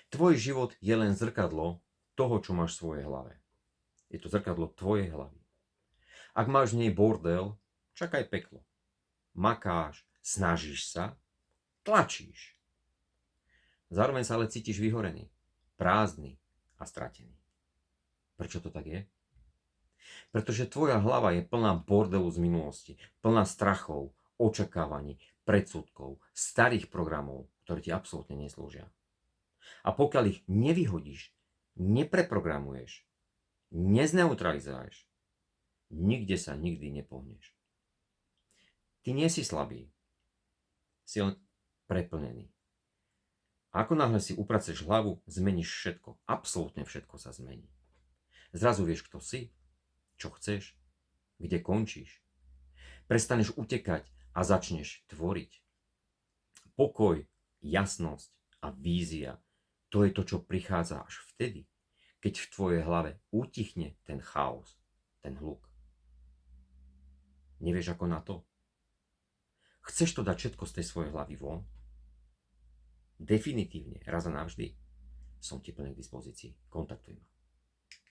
Tvoj život je len zrkadlo toho, čo máš v svojej hlave. Je to zrkadlo tvojej hlavy. Ak máš v nej bordel, čakaj peklo. Makáš, snažíš sa, tlačíš. Zároveň sa ale cítiš vyhorený, prázdny a stratený. Prečo to tak je? Pretože tvoja hlava je plná bordelu z minulosti, plná strachov, očakávaní, predsudkov, starých programov, ktoré ti absolútne neslúžia. A pokiaľ ich nevyhodíš, nepreprogramuješ, nezneutralizuješ, nikde sa nikdy nepohneš. Ty nie si slabý, si len preplnený. A ako náhle si upraceš hlavu, zmeníš všetko. Absolútne všetko sa zmení. Zrazu vieš, kto si, čo chceš, kde končíš. Prestaneš utekať a začneš tvoriť. Pokoj, jasnosť a vízia, to je to, čo prichádza až vtedy, keď v tvojej hlave utichne ten chaos, ten hluk. Nevieš ako na to? Chceš to dať všetko z tej svojej hlavy von? Definitívne, raz a navždy, som ti plne k dispozícii. Kontaktuj ma.